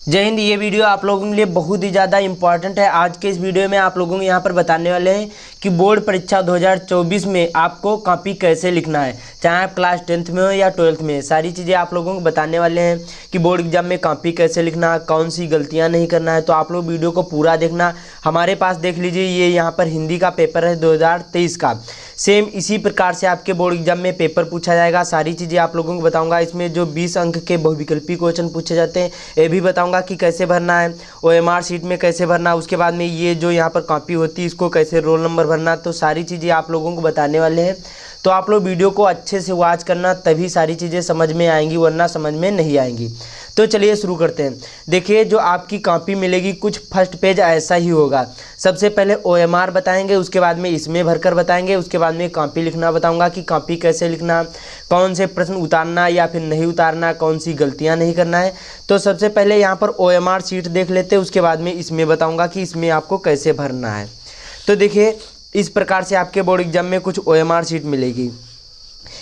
जय हिंद। ये वीडियो आप लोगों के लिए बहुत ही ज़्यादा इंपॉर्टेंट है। आज के इस वीडियो में आप लोगों को यहाँ पर बताने वाले हैं कि बोर्ड परीक्षा 2024 में आपको कॉपी कैसे लिखना है, चाहे आप क्लास 10th में हो या 12th में। सारी चीज़ें आप लोगों को बताने वाले हैं कि बोर्ड एग्जाम में कॉपी कैसे लिखना, कौन सी गलतियाँ नहीं करना है। तो आप लोग वीडियो को पूरा देखना। हमारे पास देख लीजिए, ये यहाँ पर हिंदी का पेपर है 2023 का। सेम इसी प्रकार से आपके बोर्ड एग्जाम में पेपर पूछा जाएगा। सारी चीज़ें आप लोगों को बताऊंगा। इसमें जो 20 अंक के बहुविकल्पी क्वेश्चन पूछे जाते हैं ये भी बताऊंगा कि कैसे भरना है, OMR शीट में कैसे भरना है। उसके बाद में ये जो यहाँ पर कॉपी होती है इसको कैसे रोल नंबर भरना। तो सारी चीज़ें आप लोगों को बताने वाले हैं। तो आप लोग वीडियो को अच्छे से वॉच करना, तभी सारी चीज़ें समझ में आएंगी, वरना समझ में नहीं आएंगी। तो चलिए शुरू करते हैं। देखिए, जो आपकी कॉपी मिलेगी कुछ फर्स्ट पेज ऐसा ही होगा। सबसे पहले OMR बताएंगे, उसके बाद में इसमें भरकर बताएंगे, उसके बाद में कॉपी लिखना बताऊंगा कि कॉपी कैसे लिखना, कौन से प्रश्न उतारना या फिर नहीं उतारना, कौन सी गलतियां नहीं करना है। तो सबसे पहले यहाँ पर OMR शीट देख लेते हैं, उसके बाद में इसमें बताऊँगा कि इसमें आपको कैसे भरना है। तो देखिए, इस प्रकार से आपके बोर्ड एग्जाम में कुछ OMR शीट मिलेगी।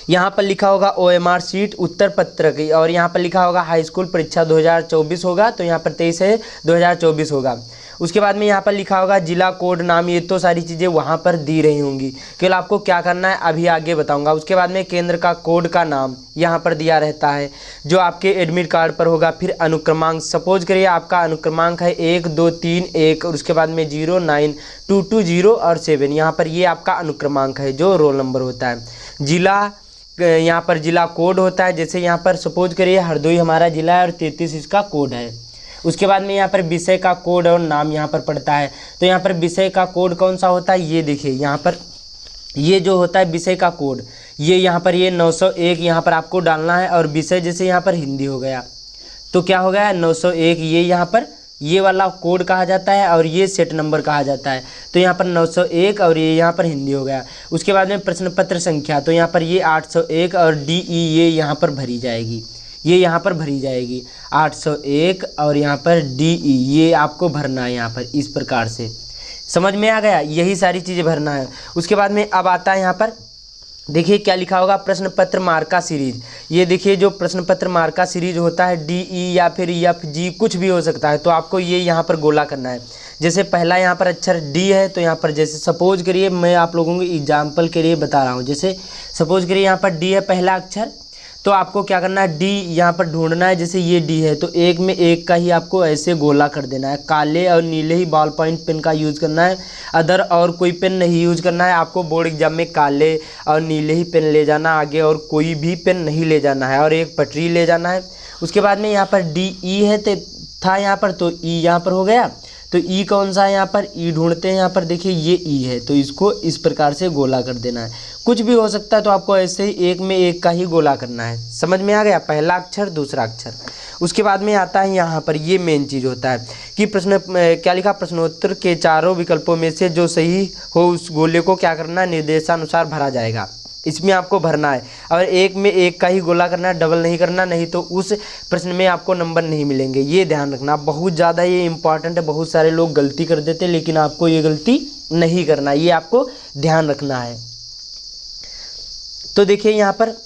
यहाँ पर लिखा होगा OMR शीट उत्तर पत्र की, और यहाँ पर लिखा होगा हाई स्कूल परीक्षा 2024 होगा। तो यहाँ पर 23 है, 2024 होगा। उसके बाद में यहाँ पर लिखा होगा जिला कोड नाम। ये तो सारी चीज़ें वहाँ पर दी रही होंगी, केवल आपको क्या करना है अभी आगे बताऊँगा। उसके बाद में केंद्र का कोड का नाम यहाँ पर दिया रहता है, जो आपके एडमिट कार्ड पर होगा। फिर अनुक्रमांक, सपोज करिए आपका अनुक्रमांक है 1 2 3 1, और उसके बाद में 0 9 2 2 0 और 7। यहाँ पर ये आपका अनुक्रमांक है जो रोल नंबर होता है। जिला, यहाँ पर जिला कोड होता है। जैसे यहाँ पर सपोज करिए हरदोई हमारा जिला है और 33 इसका कोड है। उसके बाद में यहाँ पर विषय का कोड और नाम यहाँ पर पड़ता है। तो यहाँ पर विषय का कोड कौन सा होता है, ये देखिए यहाँ पर ये जो होता है विषय का कोड, ये यहाँ पर ये 901 यहाँ पर आपको डालना है। और विषय जैसे यहाँ पर हिंदी हो गया तो क्या हो गया 901, ये यहाँ पर ये वाला कोड कहा जाता है और ये सेट नंबर कहा जाता है। तो यहाँ पर 901 और ये यहाँ पर हिंदी हो गया। उसके बाद में प्रश्न पत्र संख्या, तो यहाँ पर ये 801 और DE ये यहाँ पर भरी जाएगी, ये यहाँ पर भरी जाएगी 801 और यहाँ पर DE ये आपको भरना है। यहाँ पर इस प्रकार से समझ में आ गया, यही सारी चीज़ें भरना है। उसके बाद में अब आता है यहाँ पर देखिए क्या लिखा होगा, प्रश्न पत्र मार्का सीरीज। ये देखिए जो प्रश्न पत्र मार्का सीरीज होता है DE या फिर FG कुछ भी हो सकता है। तो आपको ये यहाँ पर गोला करना है। जैसे पहला यहाँ पर अक्षर D है, तो यहाँ पर जैसे सपोज करिए मैं आप लोगों को एग्जाम्पल के लिए बता रहा हूँ। जैसे सपोज करिए यहाँ पर D है पहला अक्षर, तो आपको क्या करना है D यहाँ पर ढूंढना है। जैसे ये D है तो एक में एक का ही आपको ऐसे गोला कर देना है। काले और नीले ही बॉल पॉइंट पेन का यूज़ करना है, अदर और कोई पेन नहीं यूज़ करना है। आपको बोर्ड एग्जाम में काले और नीले ही पेन ले जाना आगे, और कोई भी पेन नहीं ले जाना है, और एक पटरी ले जाना है। उसके बाद में यहाँ पर DE है तो था यहाँ पर, तो E यहाँ पर हो गया। तो E कौन सा है, यहाँ पर E ढूंढते हैं। यहाँ पर देखिए ये E है, तो इसको इस प्रकार से गोला कर देना है। कुछ भी हो सकता है, तो आपको ऐसे ही एक में एक का ही गोला करना है। समझ में आ गया, पहला अक्षर दूसरा अक्षर। उसके बाद में आता है यहाँ पर ये मेन चीज़ होता है कि प्रश्न क्या लिखा, प्रश्नोत्तर के चारों विकल्पों में से जो सही हो उस गोले को क्या करना है, निर्देशानुसार भरा जाएगा। इसमें आपको भरना है, और एक में एक का ही गोला करना है, डबल नहीं करना, नहीं तो उस प्रश्न में आपको नंबर नहीं मिलेंगे। ये ध्यान रखना, बहुत ज़्यादा ये इंपॉर्टेंट है। बहुत सारे लोग गलती कर देते हैं, लेकिन आपको ये गलती नहीं करना, ये आपको ध्यान रखना है। तो देखिए यहाँ पर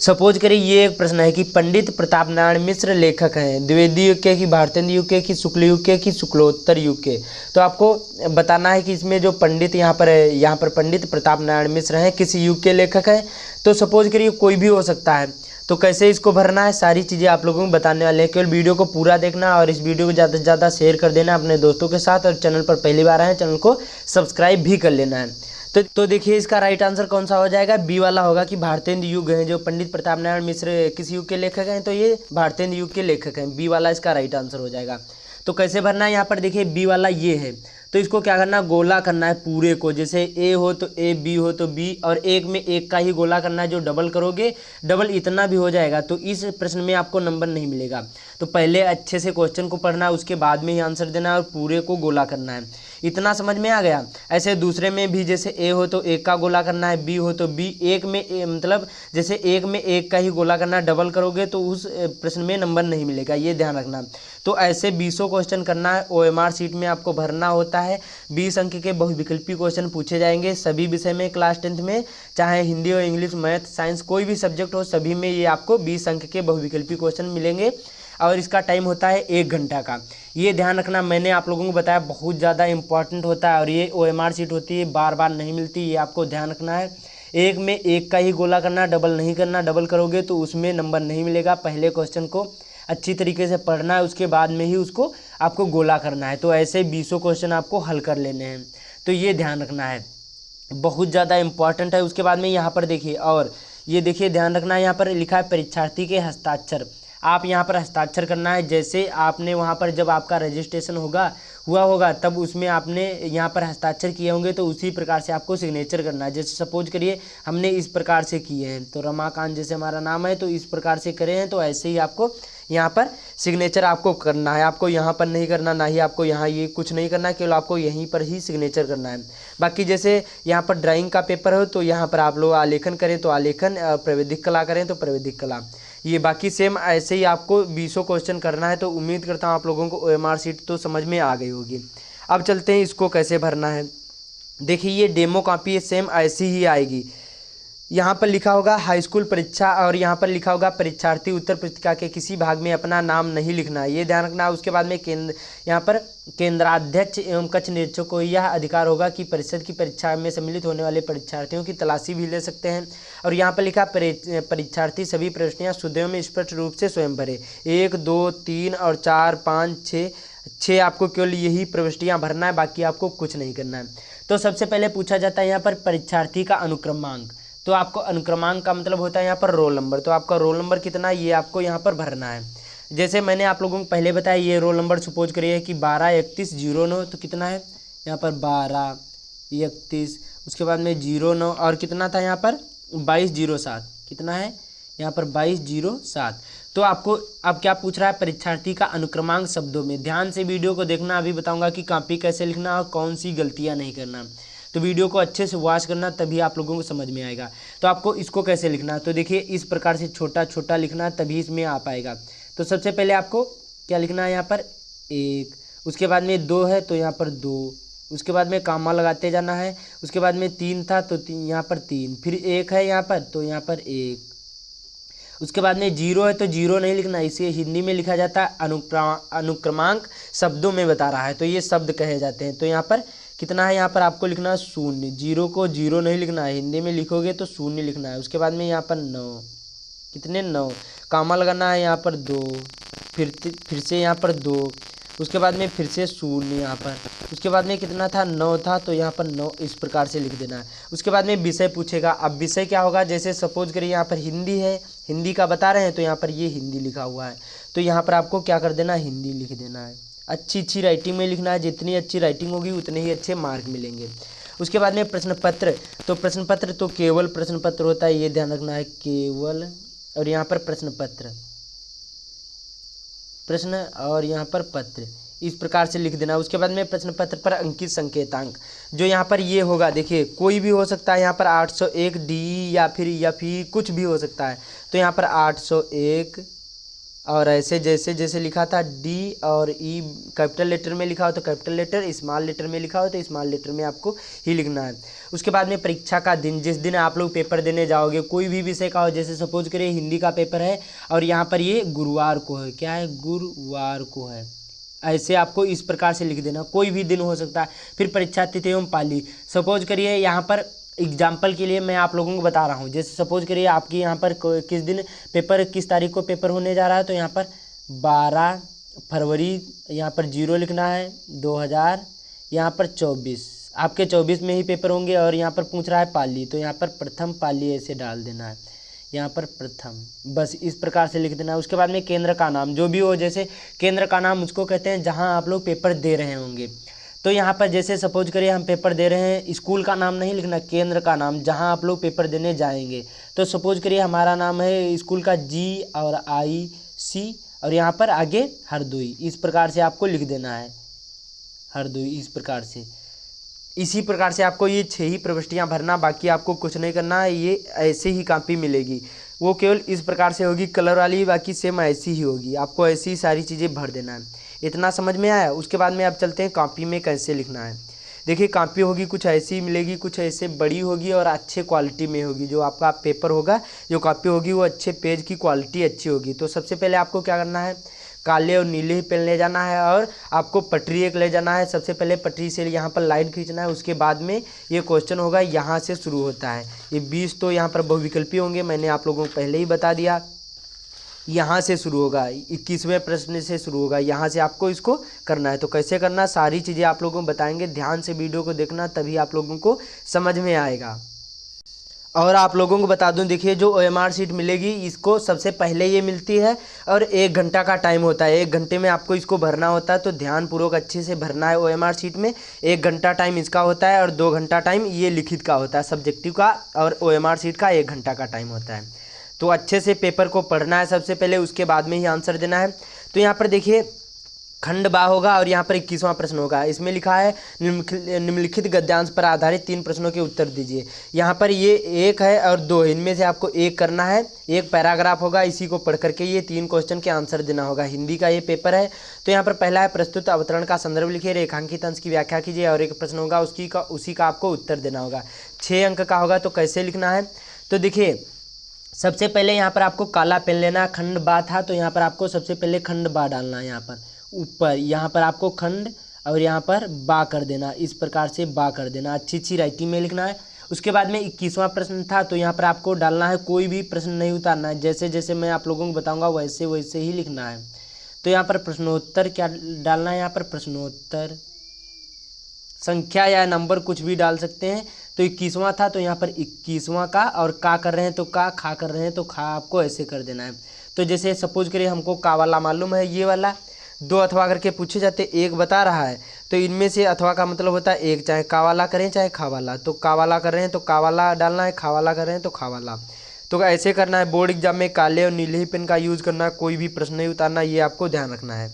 सपोज करिए ये एक प्रश्न है कि पंडित प्रताप नारायण मिश्र लेखक हैं द्विवेदी युग के, कि भारतेंदु युग के, कि शुक्ल युग के, कि शुक्लोत्तर युग के। तो आपको बताना है कि इसमें जो पंडित यहाँ पर है, यहाँ पर पंडित प्रताप नारायण मिश्र हैं, किस युग के लेखक हैं। तो सपोज करिए कोई भी हो सकता है। तो कैसे इसको भरना है, सारी चीज़ें आप लोगों को बताने वाले हैं। केवल वीडियो को पूरा देखना, और इस वीडियो को ज़्यादा से ज़्यादा शेयर कर देना अपने दोस्तों के साथ, और चैनल पर पहली बार आए चैनल को सब्सक्राइब भी कर लेना है। तो देखिए इसका राइट आंसर कौन सा हो जाएगा, बी वाला होगा कि भारतेंदु युग हैं। जो पंडित प्रताप नारायण मिश्र किस युग के लेखक हैं, तो ये भारतेंदु युग के लेखक हैं। बी वाला इसका राइट आंसर हो जाएगा। तो कैसे भरना है, यहाँ पर देखिए बी वाला ये है, तो इसको क्या करना है, गोला करना है पूरे को। जैसे A हो तो A, B हो तो B, और एक में एक का ही गोला करना है। जो डबल करोगे, डबल इतना भी हो जाएगा, तो इस प्रश्न में आपको नंबर नहीं मिलेगा। तो पहले अच्छे से क्वेश्चन को पढ़ना है, उसके बाद में ही आंसर देना है, और पूरे को गोला करना है। इतना समझ में आ गया। ऐसे दूसरे में भी जैसे A हो तो एक का गोला करना है, B हो तो B, एक में मतलब जैसे एक में एक का ही गोला करना है, डबल करोगे तो उस प्रश्न में नंबर नहीं मिलेगा, ये ध्यान रखना। तो ऐसे 20 क्वेश्चन करना है। OMR शीट में आपको भरना होता है। 20 अंक के बहुविकल्पी क्वेश्चन पूछे जाएंगे सभी विषय में, क्लास 10th में, चाहे हिंदी और इंग्लिश, मैथ, साइंस कोई भी सब्जेक्ट हो, सभी में ये आपको 20 अंक के बहुविकल्पी क्वेश्चन मिलेंगे। और इसका टाइम होता है 1 घंटा का। ये ध्यान रखना, मैंने आप लोगों को बताया बहुत ज़्यादा इंपॉर्टेंट होता है और ये OMR शीट होती है, बार बार नहीं मिलती, ये आपको ध्यान रखना है। एक में एक का ही गोला करना, डबल नहीं करना, डबल करोगे तो उसमें नंबर नहीं मिलेगा। पहले क्वेश्चन को अच्छी तरीके से पढ़ना है, उसके बाद में ही उसको आपको गोला करना है। तो ऐसे 20 क्वेश्चन आपको हल कर लेने हैं, तो ये ध्यान रखना है, बहुत ज़्यादा इंपॉर्टेंट है। उसके बाद में यहाँ पर देखिए, और ये देखिए ध्यान रखना है, यहाँ पर लिखा है परीक्षार्थी के हस्ताक्षर। आप यहाँ पर हस्ताक्षर करना है, जैसे आपने वहाँ पर जब आपका रजिस्ट्रेशन हुआ होगा तब उसमें आपने यहाँ पर हस्ताक्षर किए होंगे, तो उसी प्रकार से आपको सिग्नेचर करना है। जैसे सपोज करिए हमने इस प्रकार से किए हैं, तो रमाकांत जैसे हमारा नाम है तो इस प्रकार से करे हैं, तो ऐसे ही आपको यहाँ पर सिग्नेचर आपको करना है। आपको यहाँ पर नहीं करना, ना ही आपको यहाँ ये कुछ नहीं करना, केवल आपको यहीं पर ही सिग्नेचर करना है। बाकी जैसे यहाँ पर ड्राइंग का पेपर हो तो यहाँ पर आप लोग आलेखन करें तो आलेखन, प्राविधिक कला करें तो प्राविधिक कला, ये बाकी सेम ऐसे ही आपको 20 क्वेश्चन करना है। तो उम्मीद करता हूँ आप लोगों को OMR शीट तो समझ में आ गई होगी। अब चलते हैं इसको कैसे भरना है। देखिए ये डेमो कॉपी है, सेम ऐसी ही आएगी। यहाँ पर लिखा होगा हाई स्कूल परीक्षा और यहाँ पर लिखा होगा परीक्षार्थी उत्तर पुस्तिका के किसी भाग में अपना नाम नहीं लिखना है, ये ध्यान रखना है। उसके बाद में यहाँ पर केंद्राध्यक्ष एवं कक्ष निरीक्षक को यह अधिकार होगा कि परिषद की परीक्षा में सम्मिलित होने वाले परीक्षार्थियों की तलाशी भी ले सकते हैं। और यहाँ पर लिखा परीक्षार्थी सभी प्रश्नियाँ सुधे में स्पष्ट रूप से स्वयं भरे। 1, 2, 3 और 4, 5, 6 आपको केवल यही प्रविष्टियाँ भरना है, बाकी आपको कुछ नहीं करना है। तो सबसे पहले पूछा जाता है यहाँ पर परीक्षार्थी का अनुक्रमांक। तो आपको अनुक्रमांक का मतलब होता है यहाँ पर रोल नंबर। तो आपका रोल नंबर कितना है ये आपको यहाँ पर भरना है। जैसे मैंने आप लोगों को पहले बताया, ये रोल नंबर सपोज करिए कि 123109, तो कितना है यहाँ पर 1231, उसके बाद में 09 और कितना था यहाँ पर 2207, कितना है यहाँ पर 2207। तो आपको अब क्या पूछ रहा है, परीक्षार्थी का अनुक्रमांक शब्दों में। ध्यान से वीडियो को देखना, अभी बताऊंगा कि कॉपी कैसे लिखना और कौन सी गलतियाँ नहीं करना। तो वीडियो को अच्छे से वॉच करना, तभी आप लोगों को समझ में आएगा। तो आपको इसको कैसे लिखना है, तो देखिए इस प्रकार से छोटा छोटा लिखना है, तभी इसमें आ पाएगा। तो सबसे पहले आपको क्या लिखना है, यहाँ पर 1, उसके बाद में 2 है तो यहाँ पर 2, उसके बाद में कामा लगाते जाना है। उसके बाद में 3 था तो यहाँ पर 3, फिर 1 है यहाँ पर तो यहाँ पर 1, उसके बाद में 0 है तो 0 नहीं लिखना, इसे हिंदी में लिखा जाता है अनुक्रमांक शब्दों में बता रहा है, तो ये शब्द कहे जाते हैं। तो यहाँ पर कितना है, यहाँ पर आपको लिखना है 0, 0 को 0 नहीं लिखना है, हिंदी में लिखोगे तो 0 लिखना है। उसके बाद में यहाँ पर 9, कितने 9, कामा लगाना है यहाँ पर 2, फिर से यहाँ पर 2, उसके बाद में फिर से 0 यहाँ पर, उसके बाद में कितना था 9 था तो यहाँ पर 9 इस प्रकार से लिख देना है। उसके बाद में विषय पूछेगा। अब विषय क्या होगा, जैसे सपोज करिए यहाँ पर हिंदी है, हिंदी का बता रहे हैं तो यहाँ पर ये हिंदी लिखा हुआ है, तो यहाँ पर आपको क्या कर देना, हिंदी लिख देना है। अच्छी राइटिंग में लिखना है, जितनी अच्छी राइटिंग होगी उतने ही अच्छे मार्क मिलेंगे। उसके बाद में प्रश्न पत्र, तो प्रश्न पत्र तो केवल प्रश्न पत्र होता है, ये ध्यान रखना है, केवल। और यहाँ पर प्रश्न पत्र, प्रश्न और यहाँ पर पत्र, इस प्रकार से लिख देना। उसके बाद में प्रश्न पत्र पर अंकित संकेतांक, जो यहाँ पर ये होगा, देखिए कोई भी हो सकता है, यहाँ पर 801 डी या फिर कुछ भी हो सकता है। तो यहाँ पर 801 और ऐसे जैसे लिखा था डी और ई कैपिटल लेटर में लिखा हो तो कैपिटल लेटर, स्मॉल लेटर में लिखा हो तो स्मॉल लेटर में आपको ही लिखना है। उसके बाद में परीक्षा का दिन, जिस दिन आप लोग पेपर देने जाओगे, कोई भी विषय का हो, जैसे सपोज करिए हिंदी का पेपर है और यहाँ पर ये गुरुवार को है, क्या है, गुरुवार को है, ऐसे आपको इस प्रकार से लिख देना। कोई भी दिन हो सकता है। फिर परीक्षा तिथि एवं पाली, सपोज करिए यहाँ पर एग्जाम्पल के लिए मैं आप लोगों को बता रहा हूँ, जैसे सपोज करिए आपकी यहाँ पर किस दिन पेपर, किस तारीख को पेपर होने जा रहा है, तो यहाँ पर 12 फरवरी, यहाँ पर 0 लिखना है, 2000, यहाँ पर 24, आपके 24 में ही पेपर होंगे। और यहाँ पर पूछ रहा है पाली, तो यहाँ पर प्रथम पाली ऐसे डाल देना है, यहाँ पर प्रथम, बस इस प्रकार से लिख देना है। उसके बाद में केंद्र का नाम, जो भी हो, जैसे केंद्र का नाम उसको कहते हैं जहाँ आप लोग पेपर दे रहे होंगे। तो यहाँ पर जैसे सपोज करिए हम पेपर दे रहे हैं, स्कूल का नाम नहीं लिखना, केंद्र का नाम, जहाँ आप लोग पेपर देने जाएंगे। तो सपोज करिए हमारा नाम है स्कूल का G और IC और यहाँ पर आगे हरदोई, इस प्रकार से आपको लिख देना है, हरदोई, इस प्रकार से। इसी प्रकार से आपको ये 6 ही प्रविष्टियाँ भरना, बाकी आपको कुछ नहीं करना है। ये ऐसे ही कॉपी मिलेगी, वो केवल इस प्रकार से होगी कलर वाली, बाकी सेम ऐसी ही होगी। आपको ऐसी ही सारी चीज़ें भर देना है। इतना समझ में आया। उसके बाद में आप चलते हैं कॉपी में कैसे लिखना है। देखिए कॉपी होगी कुछ ऐसी मिलेगी, कुछ ऐसे बड़ी होगी और अच्छे क्वालिटी में होगी। जो आपका पेपर होगा, जो कॉपी होगी वो अच्छे पेज की क्वालिटी अच्छी होगी। तो सबसे पहले आपको क्या करना है, काले और नीले ही पेन ले जाना है और आपको पटरी एक ले जाना है। सबसे पहले पटरी से यहाँ पर लाइन खींचना है, उसके बाद में ये क्वेश्चन होगा यहाँ से शुरू होता है। ये 20 तो यहाँ पर बहुविकल्पी होंगे, मैंने आप लोगों को पहले ही बता दिया। यहाँ से शुरू होगा, 21वें प्रश्न से शुरू होगा, यहाँ से आपको इसको करना है। तो कैसे करना, सारी चीज़ें आप लोगों को बताएंगे, ध्यान से वीडियो को देखना, तभी आप लोगों को समझ में आएगा। और आप लोगों को बता दूं, देखिए जो OMR शीट मिलेगी इसको सबसे पहले ये मिलती है और 1 घंटा का टाइम होता है। 1 घंटे में आपको इसको भरना होता है, तो ध्यानपूर्वक अच्छे से भरना है। OMR शीट में 1 घंटा टाइम इसका होता है और 2 घंटा टाइम ये लिखित का होता है, सब्जेक्टिव का, और OMR शीट का 1 घंटा का टाइम होता है। तो अच्छे से पेपर को पढ़ना है सबसे पहले, उसके बाद में ही आंसर देना है। तो यहाँ पर देखिए खंड बा होगा और यहाँ पर 21वां प्रश्न होगा। इसमें लिखा है निम्नलिखित गद्यांश पर आधारित 3 प्रश्नों के उत्तर दीजिए। यहाँ पर ये 1 है और 2 है, इनमें से आपको 1 करना है। 1 पैराग्राफ होगा, इसी को पढ़ करके ये 3 क्वेश्चन के आंसर देना होगा। हिंदी का ये पेपर है। तो यहाँ पर पहला है प्रस्तुत अवतरण का संदर्भ लिखिए, रेखांकित अंश की व्याख्या कीजिए, और एक प्रश्न होगा उसी का आपको उत्तर देना होगा। 6 अंक का होगा। तो कैसे लिखना है, तो देखिए सबसे पहले यहाँ पर आपको काला पेन लेना। खंड बा था तो यहाँ पर आपको सबसे पहले खंड बा डालना है। यहाँ पर ऊपर यहाँ पर आपको खंड और यहाँ पर बा कर देना, इस प्रकार से बा कर देना, अच्छी राइटिंग में लिखना है। उसके बाद में 21वां प्रश्न था, तो यहाँ पर आपको डालना है, कोई भी प्रश्न नहीं उतारना है, जैसे जैसे मैं आप लोगों को बताऊँगा वैसे वैसे ही लिखना है। तो यहाँ पर प्रश्नोत्तर क्या डालना है, यहाँ पर प्रश्नोत्तर संख्या या नंबर कुछ भी डाल सकते हैं। तो 21वां था तो यहाँ पर 21वां का, और का कर रहे हैं तो का, खा कर रहे हैं तो खा, आपको ऐसे कर देना है। तो जैसे सपोज करिए हमको का वाला मालूम है, ये वाला 2 अथवा करके पूछे जाते, 1 बता रहा है, तो इनमें से अथवा का मतलब होता है 1, चाहे का वाला करें चाहे खा वाला। तो का वाला कर रहे हैं तो का वाला डालना है, खा वाला कर रहे हैं तो खा वाला। तो ऐसे करना है। बोर्ड एग्जाम में काले और नीले ही पेन का यूज़ करना है, कोई भी प्रश्न नहीं उतारना, ये आपको ध्यान रखना है।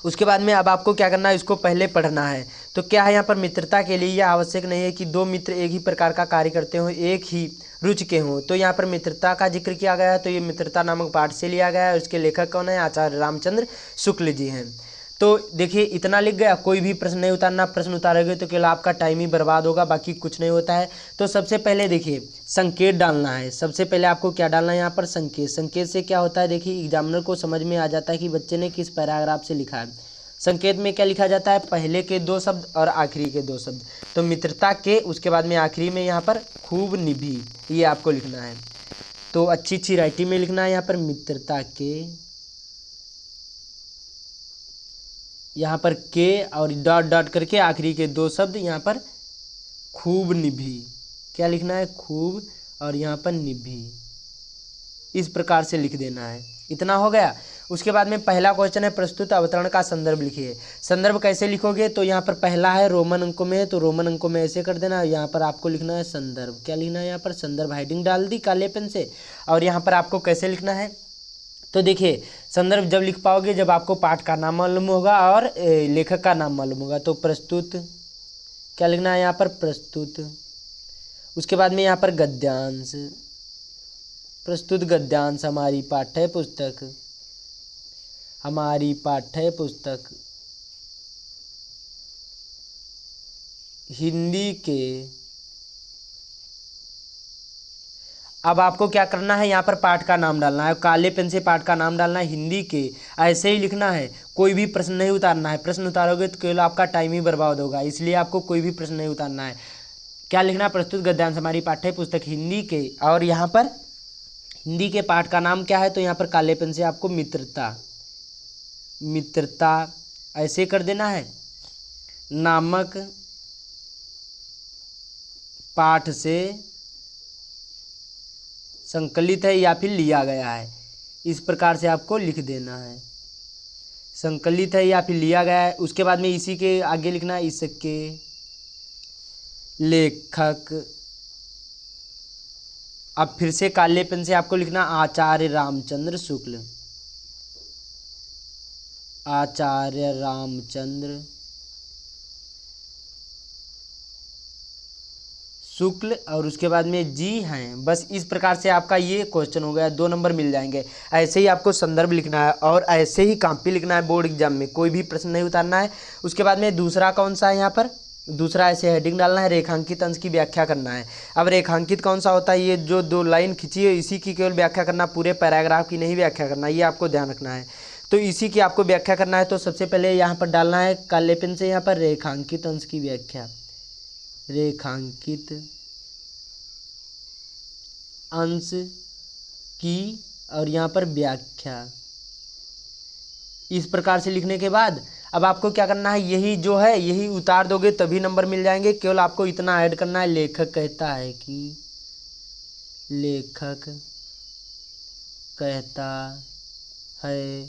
उसके बाद में अब आपको क्या करना है, इसको पहले पढ़ना है। तो क्या है यहाँ पर, मित्रता के लिए यह आवश्यक नहीं है कि 2 मित्र एक ही प्रकार का कार्य करते हों, एक ही रुचि के हों। तो यहाँ पर मित्रता का जिक्र किया गया है, तो ये मित्रता नामक पाठ से लिया गया है। और इसके लेखक कौन है, आचार्य रामचंद्र शुक्ल जी हैं। तो देखिए इतना लिख गया, कोई भी प्रश्न नहीं उतारना। प्रश्न उतारोगे तो केवल आपका टाइम ही बर्बाद होगा, बाकी कुछ नहीं होता है। तो सबसे पहले देखिए संकेत डालना है। सबसे पहले आपको क्या डालना है, यहाँ पर संकेत। संकेत से क्या होता है, देखिए एग्जामिनर को समझ में आ जाता है कि बच्चे ने किस पैराग्राफ से लिखा है। संकेत में क्या लिखा जाता है, पहले के 2 शब्द और आखिरी के 2 शब्द। तो मित्रता के, उसके बाद में आखिरी में यहाँ पर खूब निभी, ये आपको लिखना है। तो अच्छी राइटिंग में लिखना है। यहाँ पर मित्रता के, यहाँ पर के और डॉट डॉट करके आखिरी के 2 शब्द, यहाँ पर खूब निभी, क्या लिखना है, खूब और यहाँ पर निभी, इस प्रकार से लिख देना है। इतना हो गया। उसके बाद में पहला क्वेश्चन है प्रस्तुत अवतरण का संदर्भ लिखिए। संदर्भ कैसे लिखोगे, तो यहाँ पर पहला है रोमन अंकों में, तो रोमन अंकों में ऐसे कर देना। यहाँ पर आपको लिखना है संदर्भ, क्या लिखना है, यहाँ पर संदर्भ, हेडिंग डाल दी काले पेन से। और यहाँ पर आपको कैसे लिखना है, तो देखिए संदर्भ जब लिख पाओगे जब आपको पाठ का नाम मालूम होगा और लेखक का नाम मालूम होगा। तो प्रस्तुत, क्या लिखना है, यहाँ पर प्रस्तुत। उसके बाद में यहाँ पर गद्यांश, प्रस्तुत गद्यांश हमारी पाठ्य पुस्तक, हमारी पाठ्य पुस्तक हिंदी के। अब आपको क्या करना है, यहाँ पर पाठ का नाम डालना है, काले पेन से पाठ का नाम डालना है, हिंदी के, ऐसे ही लिखना है। कोई भी प्रश्न नहीं उतारना है, प्रश्न उतारोगे तो केवल आपका टाइम ही बर्बाद होगा, इसलिए आपको कोई भी प्रश्न नहीं उतारना है। क्या लिखना है, प्रस्तुत गद्यांश हमारी पाठ्य पुस्तक हिंदी के, और यहाँ पर हिंदी के पाठ का नाम क्या है, तो यहाँ पर काले पेन से आपको मित्रता, मित्रता ऐसे कर देना है, नामक पाठ से संकलित है या फिर लिया गया है, इस प्रकार से आपको लिख देना है, संकलित है या फिर लिया गया है। उसके बाद में इसी के आगे लिखना है इसके लेखक। अब फिर से काले पेन से आपको लिखना आचार्य रामचंद्र शुक्ल, आचार्य रामचंद्र शुक्ल, और उसके बाद में जी हैं। बस इस प्रकार से आपका ये क्वेश्चन हो गया, 2 नंबर मिल जाएंगे। ऐसे ही आपको संदर्भ लिखना है और ऐसे ही कॉपी लिखना है बोर्ड एग्जाम में, कोई भी प्रश्न नहीं उतारना है। उसके बाद में दूसरा कौन सा है, यहाँ पर दूसरा ऐसे हेडिंग डालना है, रेखांकित अंश की व्याख्या करना है। अब रेखांकित कौन सा होता है, ये जो 2 लाइन खींची है इसी की केवल व्याख्या करना, पूरे पैराग्राफ की नहीं व्याख्या करना, ये आपको ध्यान रखना है। तो इसी की आपको व्याख्या करना है। तो सबसे पहले यहाँ पर डालना है काले पेन से यहाँ पर रेखांकित अंश की व्याख्या, रेखांकित अंश की और यहाँ पर व्याख्या। इस प्रकार से लिखने के बाद अब आपको क्या करना है, यही जो है यही उतार दोगे तभी नंबर मिल जाएंगे। केवल आपको इतना ऐड करना है, लेखक कहता है कि, लेखक कहता है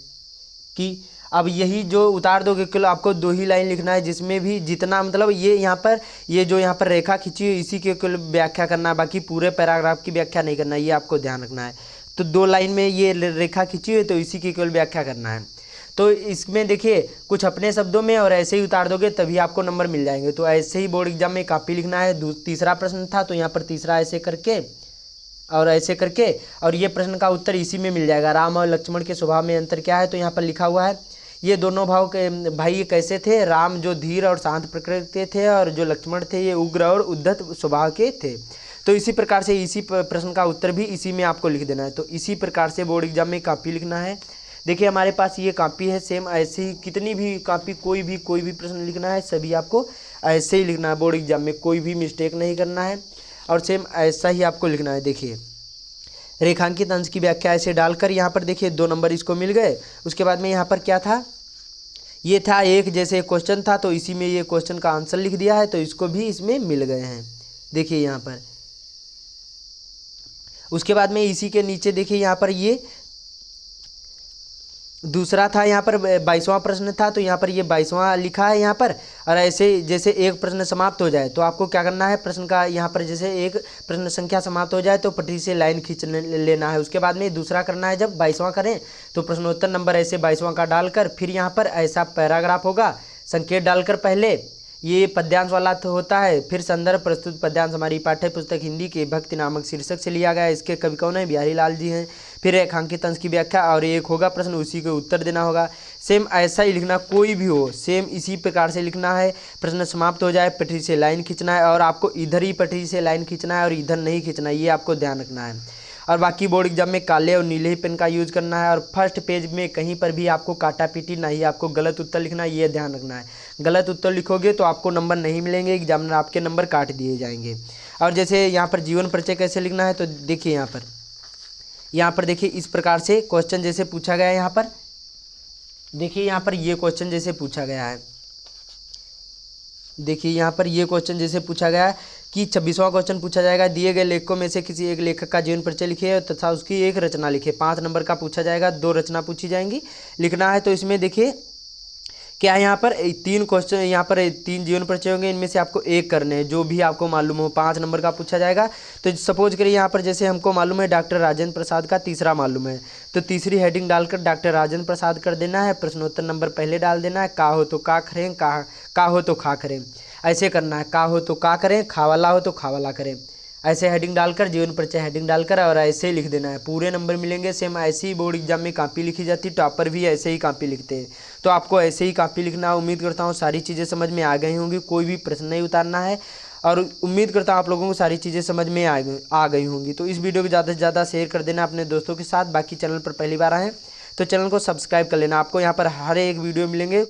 कि, अब यही जो उतार दोगे केवल आपको 2 ही लाइन लिखना है, जिसमें भी जितना मतलब ये यहाँ पर ये जो यहाँ पर रेखा खींची है इसी के केवल व्याख्या करना है, बाकी पूरे पैराग्राफ की व्याख्या नहीं करना है, ये आपको ध्यान रखना है। तो 2 लाइन में ये रेखा खींची है तो इसी की केवल व्याख्या करना है। तो इसमें देखिए कुछ अपने शब्दों में और ऐसे ही उतार दोगे तभी आपको नंबर मिल जाएंगे। तो ऐसे ही बोर्ड एग्जाम में कापी लिखना है। तीसरा प्रश्न था तो यहाँ पर तीसरा ऐसे करके और ऐसे करके, और ये प्रश्न का उत्तर इसी में मिल जाएगा। राम और लक्ष्मण के स्वभाव में अंतर क्या है, तो यहाँ पर लिखा हुआ है ये दोनों भाई ये कैसे थे। राम जो धीर और शांत प्रकृति के थे और जो लक्ष्मण थे ये उग्र और उद्धत स्वभाव के थे। तो इसी प्रकार से इसी प्रश्न का उत्तर भी इसी में आपको लिख देना है। तो इसी प्रकार से बोर्ड एग्जाम में कापी लिखना है। देखिए हमारे पास ये कापी है, सेम ऐसे ही कितनी भी कापी कोई भी प्रश्न लिखना है सभी आपको ऐसे ही लिखना है। बोर्ड एग्जाम में कोई भी मिस्टेक नहीं करना है और सेम ऐसा ही आपको लिखना है। देखिए रेखांकित अंश की व्याख्या ऐसे डालकर यहाँ पर देखिए 2 नंबर इसको मिल गए। उसके बाद में यहाँ पर क्या था, ये था एक जैसे क्वेश्चन था तो इसी में ये क्वेश्चन का आंसर लिख दिया है, तो इसको भी इसमें मिल गए हैं। देखिए यहाँ पर उसके बाद में इसी के नीचे देखिए यहाँ पर ये दूसरा था, यहाँ पर 22वां प्रश्न था तो यहाँ पर ये 22वां लिखा है यहाँ पर। और ऐसे जैसे एक प्रश्न समाप्त हो जाए तो आपको क्या करना है, प्रश्न का यहाँ पर जैसे एक प्रश्न संख्या समाप्त हो जाए तो पटरी से लाइन खींच लेना है। उसके बाद में दूसरा करना है, जब 22वां करें तो प्रश्नोत्तर नंबर ऐसे 22वां का डालकर फिर यहाँ पर ऐसा पैराग्राफ होगा, संकेत डालकर पहले ये पद्यांश वाला तो होता है। फिर संदर्भ प्रस्तुत पद्यांश हमारी पाठ्य पुस्तक हिंदी के भक्ति नामक शीर्षक से लिया गया है। इसके कवि कौन है, बिहारी लाल जी हैं। फिर रेखांकित अंश की व्याख्या और एक होगा प्रश्न, उसी के उत्तर देना होगा। सेम ऐसा ही लिखना, कोई भी हो सेम इसी प्रकार से लिखना है। प्रश्न समाप्त हो जाए पटरी से लाइन खींचना है और आपको इधर ही पटरी से लाइन खींचना है और इधर नहीं खींचना है, ये आपको ध्यान रखना है। और बाकी बोर्ड एग्जाम में काले और नीले ही पेन का यूज़ करना है। और फर्स्ट पेज में कहीं पर भी आपको काटा पीटी ना ही आपको गलत उत्तर लिखना है, ये ध्यान रखना है। गलत उत्तर लिखोगे तो आपको नंबर नहीं मिलेंगे, एग्जामिनर आपके नंबर काट दिए जाएंगे। और जैसे यहाँ पर जीवन परिचय कैसे लिखना है, तो देखिए यहाँ पर देखिए इस प्रकार से क्वेश्चन जैसे पूछा गया है। यहाँ पर देखिए यहाँ पर ये क्वेश्चन जैसे पूछा गया है, देखिए यहाँ पर ये क्वेश्चन जैसे पूछा गया है कि 26वां क्वेश्चन पूछा जाएगा, दिए गए लेखकों में से किसी एक लेखक का जीवन परिचय लिखिए तथा उसकी एक रचना लिखिए। 5 नंबर का पूछा जाएगा, 2 रचना पूछी जाएंगी, लिखना है। तो इसमें देखिए क्या यहाँ पर 3 क्वेश्चन, यहाँ पर 3 जीवन परिचय होंगे, इनमें से आपको एक करने हैं जो भी आपको मालूम हो। 5 नंबर का पूछा जाएगा। तो सपोज करिए यहाँ पर जैसे हमको मालूम है डॉक्टर राजेंद्र प्रसाद का तीसरा मालूम है, तो तीसरी हेडिंग डालकर डॉक्टर राजेंद्र प्रसाद कर देना है। प्रश्नोत्तर नंबर पहले डाल देना है, का हो तो का करें, का हो तो खा करें, ऐसे करना है। का हो तो का करें, खा वाला हो तो खा वाला करें, ऐसे हेडिंग डालकर जीवन परिचय हेडिंग डालकर और ऐसे ही लिख देना है, पूरे नंबर मिलेंगे। सेम ऐसे ही बोर्ड एग्जाम में कापी लिखी जाती, टॉपर भी ऐसे ही कापी लिखते हैं। तो आपको ऐसे ही कापी लिखना। उम्मीद करता हूँ सारी चीज़ें समझ में आ गई होंगी, कोई भी प्रश्न नहीं उतारना है। और उम्मीद करता हूँ आप लोगों को सारी चीज़ें समझ में आ गई होंगी। तो इस वीडियो को ज़्यादा से ज़्यादा शेयर कर देना अपने दोस्तों के साथ। बाकी चैनल पर पहली बार आए तो चैनल को सब्सक्राइब कर लेना, आपको यहाँ पर हर एक वीडियो मिलेंगे।